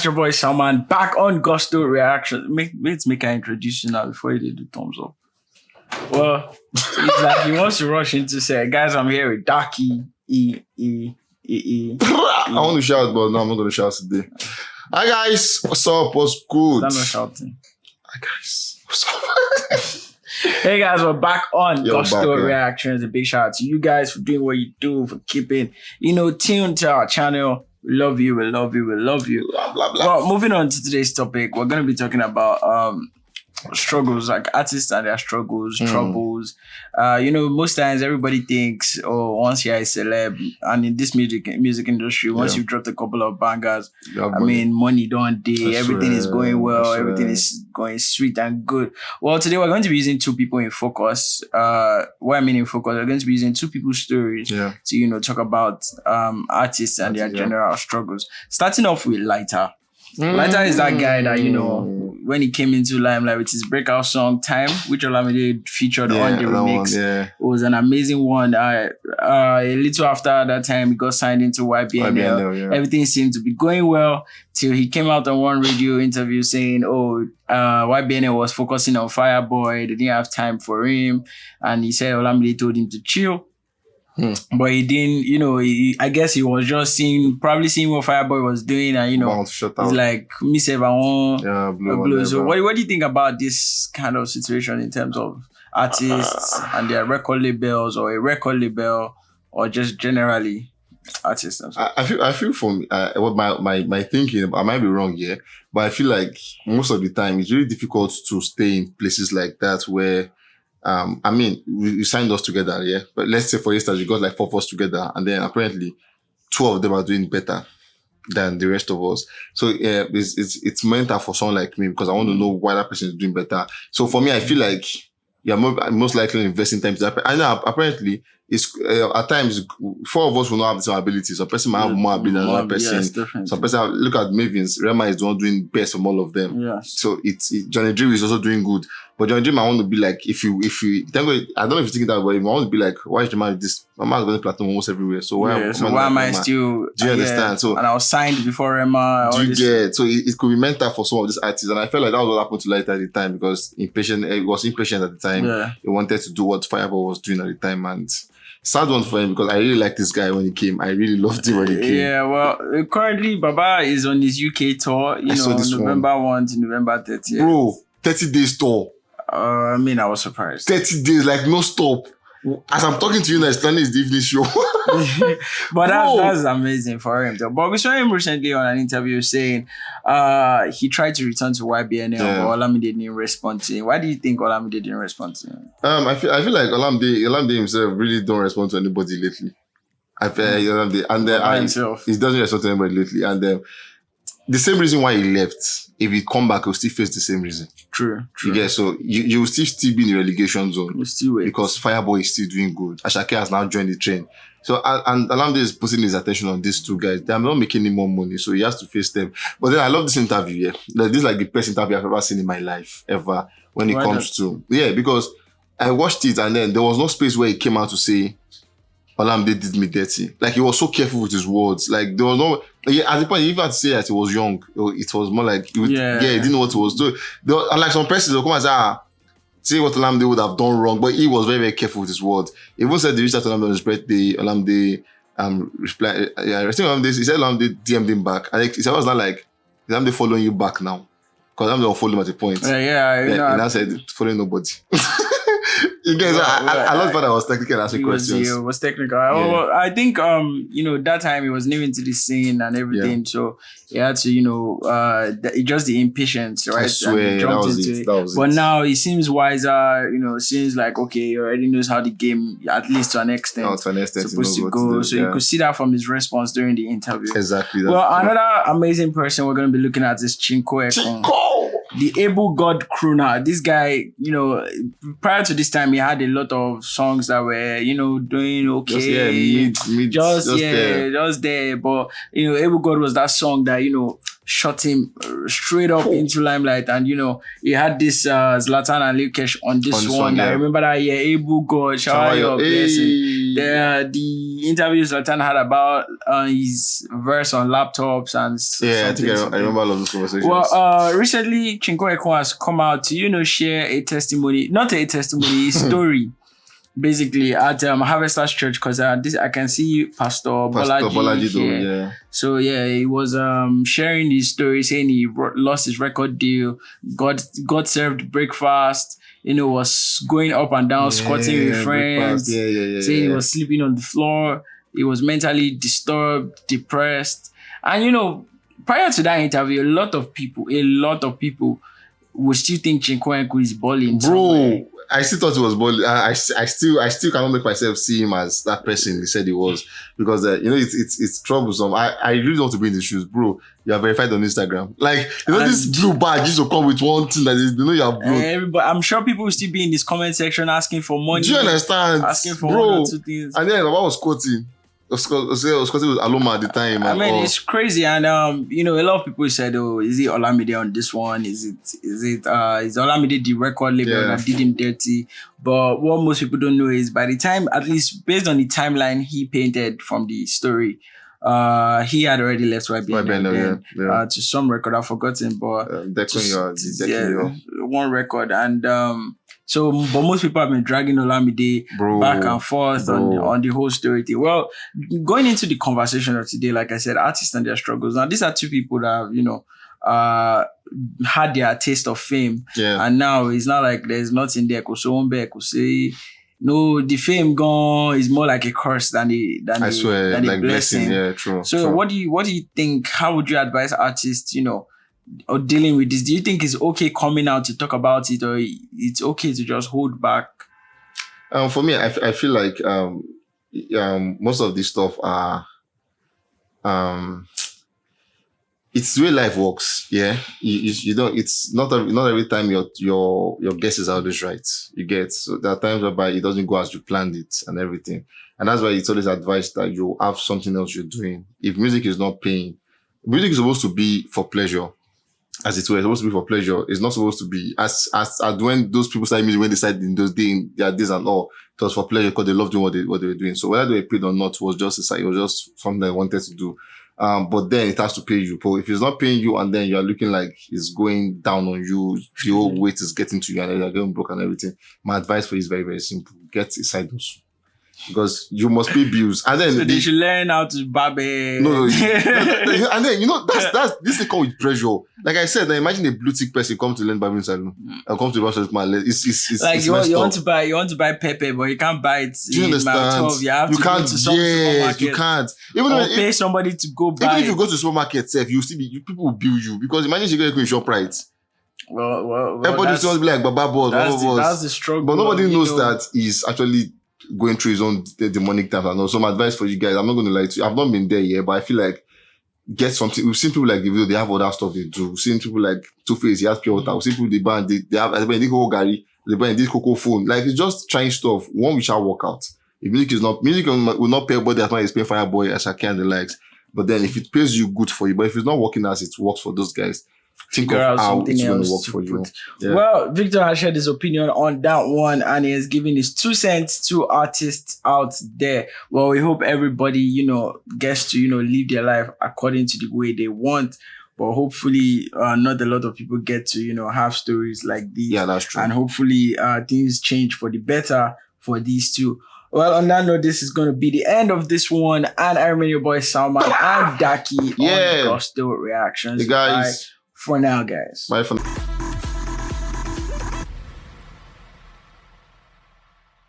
your boy Salman back on Gusto Reaction. Let's make an introduction now before you do the thumbs up. Well, it's like he wants to rush into say, guys, I'm here with Darky I want to shout, but no, I'm not going to shout today. Hi guys, what's up? What's good? I'm not shouting. Hi guys, what's up? Hey guys, we're back on Gusto back, Reactions. A big shout out to you guys for doing what you do, for keeping, tuned to our channel. We love you, we love you, we love you. Blah, blah, blah. Well, moving on to today's topic, we're going to be talking about struggles, like artists and their struggles, troubles. Most times everybody thinks, oh, once you're a celeb, and in this music industry, once you've dropped a couple of bangers, money don't day, everything is going well, everything is going sweet and good. Well, today we're going to be using two people in focus. What I mean in focus, we're going to be using two people's stories to, talk about artists and their general struggles. Starting off with Lyta. Lyta is that guy that, when he came into limelight with his breakout song Time, which Olamide featured on the remix. It was an amazing one. A little after that time, he got signed into YBNL. Everything seemed to be going well till he came out on one radio interview saying, YBNL was focusing on Fireboy. They didn't have time for him. And he said Olamide told him to chill. But he didn't, I guess he was just probably seeing what Fireboy was doing, and he's like, me say I want blow. So what do you think about this kind of situation in terms of artists and their record labels, or a record label, or just generally artists? I feel for me, what my thinking, I might be wrong here, but I feel like most of the time it's really difficult to stay in places like that where we signed us together, but let's say for instance, we got like 4 of us together, and then apparently 2 of them are doing better than the rest of us. So it's mental for someone like me, because I want to know why that person is doing better. So for me, I feel like you're most likely investing time to that. I know apparently it's at times 4 of us will not have the same abilities. Some person might have more ability than another person. Some person look at Mavins. Rema is the one doing best from all of them. Yes. So Johnny Drew is also doing good. But Johnny Drew might want to be like, if you I don't know if you think that, but I want to be like, why is the man this? My man is going to platinum almost everywhere. So why am I still? Do you understand? So, and I was signed before Rema. Do you get? So it could be mental for some of these artists, and I felt like that was what happened to Lyta at the time, because he was impatient at the time. He wanted to do what Fireboy was doing at the time, and sad one for him, because I really liked this guy when he came. I really loved him when he came. Yeah, well, currently Baba is on his UK tour. November 1 to November 30th. Bro, 30 days tour. I was surprised. 30 days, like no stop. As I'm talking to you now, it's the evening show. But that's amazing for him though. But we saw him recently on an interview saying he tried to return to YBNL, but Olamide didn't respond to him. Why do you think Olamide didn't respond to him? I feel like Olamide himself really don't respond to anybody lately. I feel Olamide, and he doesn't respond to anybody lately, and the same reason why he left, if he come back, he'll still face the same reason. True. Yeah, so you will still be in the relegation zone. We'll still wait. Because Fireboy is still doing good. Ashake has now joined the train. So, and Olamide is putting his attention on these two guys. They are not making any more money, so he has to face them. But then I love this interview, This is like the best interview I've ever seen in my life, ever, when it comes to... Yeah, because I watched it, and then there was no space where he came out to say, Olamide did me dirty. Like, he was so careful with his words. Like, there was no... at the point, he even had to say that he was young. It was more like... he didn't know what he was doing. And like some persons, they'll come and say, say what Olamide would have done wrong. But he was very, very careful with his words. He even said they reached out to Olamide on his birthday. Olamide replied... I think Olamide... He said Olamide DM'd him back. And he said, I was not like, is Olamide following you back now? Because Olamide will follow him at a point. And I said, following nobody. You guys, I love that I was technical asking questions. He was technical. Well, I think, that time he was new into the scene and everything. So he had to, just the impatience, right? I swear, that was it. But now he seems wiser, seems like, okay, he already knows how the game, at least to an extent, supposed to go. So you could see that from his response during the interview. Exactly. Well, another amazing person we're going to be looking at is Chink Ekun. The able God crooner. This guy, prior to this time, he had a lot of songs that were, doing okay. Just there. But, Able God was that song that, shot him straight up into limelight. And, he had this Zlatan and Lukesh on this one. I remember that, Able God, shower your blessing. The the interview Zlatan had about his verse on laptops and Yeah, I think I remember all of those conversations. Well, recently Chink Ekun has come out to share a testimony, not a testimony, a story. Basically at Harvesters Church, because I can see Pastor Bolaji here. Yeah. So yeah, he was sharing his story, saying he lost his record deal, God served breakfast, was going up and down, squatting with friends, saying he was sleeping on the floor, he was mentally disturbed, depressed. And prior to that interview, a lot of people would still think Chink Ekun is balling. Somewhere. I still thought it was balling. I still cannot make myself see him as that person he said he was, because it's troublesome. I really want to be in the shoes, bro. You are verified on Instagram. Like this blue badge used to come with one thing that is, you have blown. Everybody, I'm sure people will still be in this comment section asking for money. Do you understand? Asking for bro, 1 or 2 things. And then I was quoting. I was quoting with Aloma at the time. I mean, it's crazy, and a lot of people said, "Oh, is it Olamide on this one? Is Olamide the record label that did him dirty?" But what most people don't know is, by the time, at least based on the timeline he painted from the story, he had already left YBN to some record I've forgotten, but one record, and but most people have been dragging Olamide back and forth on the whole story thing. Well, going into the conversation of today, like I said, artists and their struggles. Now, these are two people that have, had their taste of fame. Yeah. And now it's not like there's nothing there. No, the fame gone is more like a curse than a blessing. Yeah, true. So true. what do you think? How would you advise artists, or dealing with this? Do you think it's okay coming out to talk about it, or it's okay to just hold back? For me, I feel like most of this stuff are it's the way life works. Yeah, you don't. It's not every time your guess is always right. You get, so there are times whereby it doesn't go as you planned it and everything, and that's why it's always advised that you have something else you're doing. If music is not paying, music is supposed to be for pleasure. As it were, it's supposed to be for pleasure. It's not supposed to be as when those people started music, when they started in those days, their days and all, it was for pleasure because they loved doing what they were doing. So whether they were paid or not was just something they wanted to do. But then it has to pay you. But if it's not paying you and then you're looking like it's going down on you, the whole weight is getting to you and you're getting broke and everything, my advice for you is very, very simple. Get a side hustle. Because you must pay bills, and then so they should learn how to barbe. No, and then that's this thing come with pressure. Like I said, imagine a blue tick person come to learn barbering salon and come to the salon. It's like you want to buy pepper, but you can't buy it. Do you understand? You have to go to some supermarket. You can't. Pay somebody to go buy. Even if you go to the supermarket, you still people will bill you, because imagine you go in ShopRite. Well, everybody just be like Baba boss. That's the struggle. But nobody knows that he's actually going through his own demonic times. And also, my advice for you guys, I'm not going to lie to you, I've not been there yet, but I feel like get something. We've seen people like the video, they have other stuff they do. We've seen people like Two-Face, he has pure water. We've seen people they have this whole Gary, they buy this Coco phone. Like, it's just trying stuff. One which shall work out. If music will not pay everybody as much as pay Fireboy, Ashake and the likes. But then if it pays you, good for you. But if it's not working as it works for those guys, think of how it's going to work for you. Yeah. Well, Victor has shared his opinion on that one, and he has given his 2 cents to artists out there. Well, we hope everybody, gets to, live their life according to the way they want. But hopefully, not a lot of people get to, have stories like these. Yeah, that's true. And hopefully, things change for the better for these two. Well, on that note, this is going to be the end of this one. And I remember your boy Salman and Daki on Gusto Reactions. Hey guys. Bye for now, guys. Bye for now.